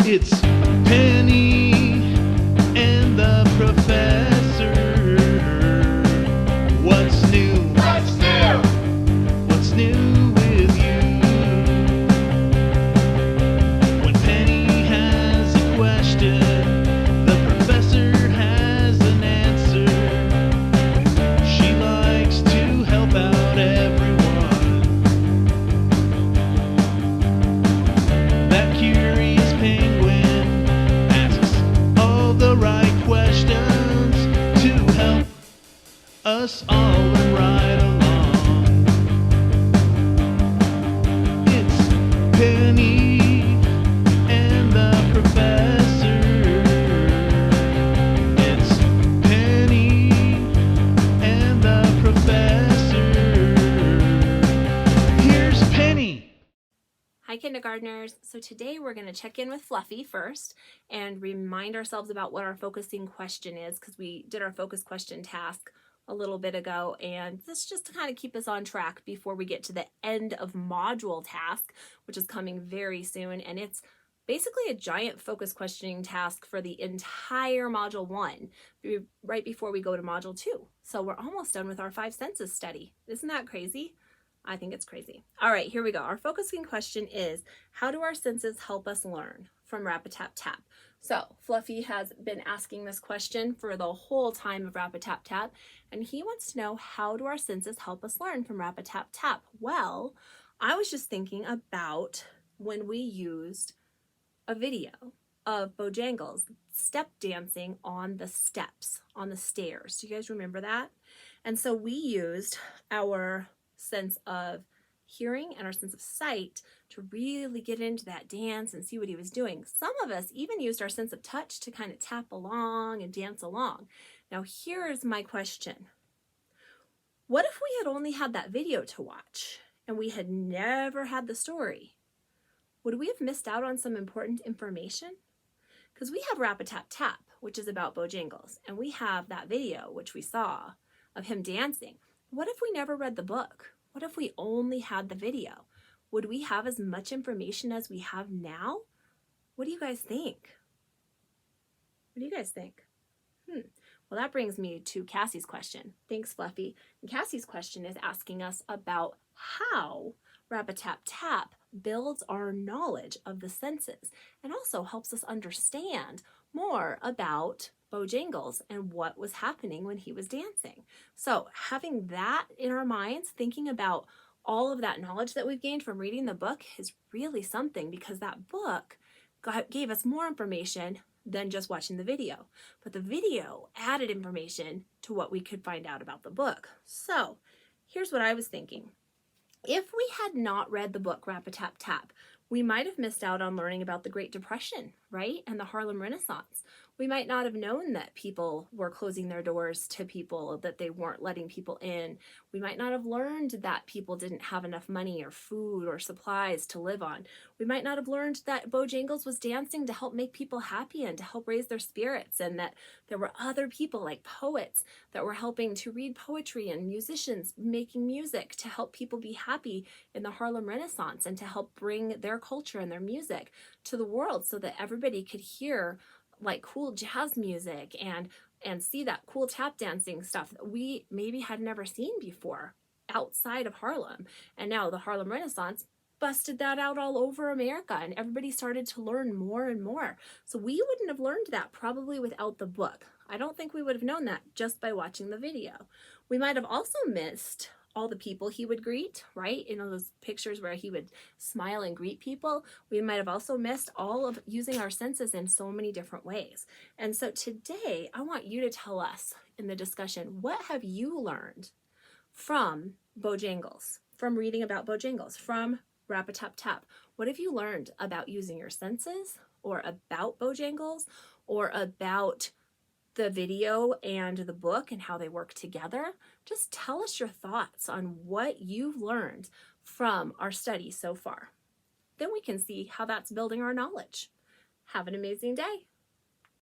It's Penny and the Professor. What's new? What's new? What's new with you? When Penny has a question, the Professor has an answer. She likes to help out everyone. That curious penguin asks all the right questions to help us all learn right along. It's Penny and the Professor. It's Penny and the Professor. Here's Penny. Hi kindergartners. So today we're going to check in with Fluffy first and remind ourselves about what our focusing question is, because we did our focus question task a little bit ago, and this is just to kind of keep us on track before we get to the end of module task, which is coming very soon, and it's basically a giant focus questioning task for the entire module 1 right before we go to module 2. So we're almost done with our 5 senses study. Isn't that crazy? I think it's crazy. All right, here we go. Our focusing question is, how do our senses help us learn? From Rap-A-Tap-Tap. So Fluffy has been asking this question for the whole time of Rap-A-Tap-Tap, and he wants to know, how do our senses help us learn from Rap-A-Tap-Tap? Well, I was just thinking about when we used a video of Bojangles step dancing on the steps, on the stairs. Do you guys remember that? And so we used our sense of hearing and our sense of sight to really get into that dance and see what he was doing. Some of us even used our sense of touch to kind of tap along and dance along. Now here's my question. What if we had only had that video to watch and we had never had the story? Would we have missed out on some important information? Because we have Rap-A-Tap-Tap, which is about Bojangles, and we have that video, which we saw, of him dancing. What if we never read the book? What if we only had the video? Would we have as much information as we have now? What do you guys think? What do you guys think? Well, that brings me to Cassie's question. Thanks, Fluffy. And Cassie's question is asking us about how Rap-A-Tap-Tap builds our knowledge of the senses and also helps us understand more about Bojangles and what was happening when he was dancing. So having that in our minds, thinking about all of that knowledge that we've gained from reading the book is really something, because that book gave us more information than just watching the video. But the video added information to what we could find out about the book. So here's what I was thinking. If we had not read the book Rap-A-Tap-Tap, we might have missed out on learning about the Great Depression, right? And the Harlem Renaissance. We might not have known that people were closing their doors to people, that they weren't letting people in. We might not have learned that people didn't have enough money or food or supplies to live on. We might not have learned that Bojangles was dancing to help make people happy and to help raise their spirits, and that there were other people like poets that were helping to read poetry and musicians making music to help people be happy in the Harlem Renaissance and to help bring their culture and their music to the world so that everybody could hear like cool jazz music and see that cool tap dancing stuff that we maybe had never seen before outside of Harlem. And now the Harlem Renaissance busted that out all over America, and everybody started to learn more and more. So we wouldn't have learned that probably without the book. I don't think we would have known that just by watching the video. We might have also missed all the people he would greet, right? You know, those pictures where he would smile and greet people. We might have also missed all of using our senses in so many different ways. And so today, I want you to tell us in the discussion, what have you learned from Bojangles, from reading about Bojangles, from Rap-A-Tap-Tap? What have you learned about using your senses, or about Bojangles, or about the video and the book and how they work together? Just tell us your thoughts on what you've learned from our study so far. Then we can see how that's building our knowledge. Have an amazing day.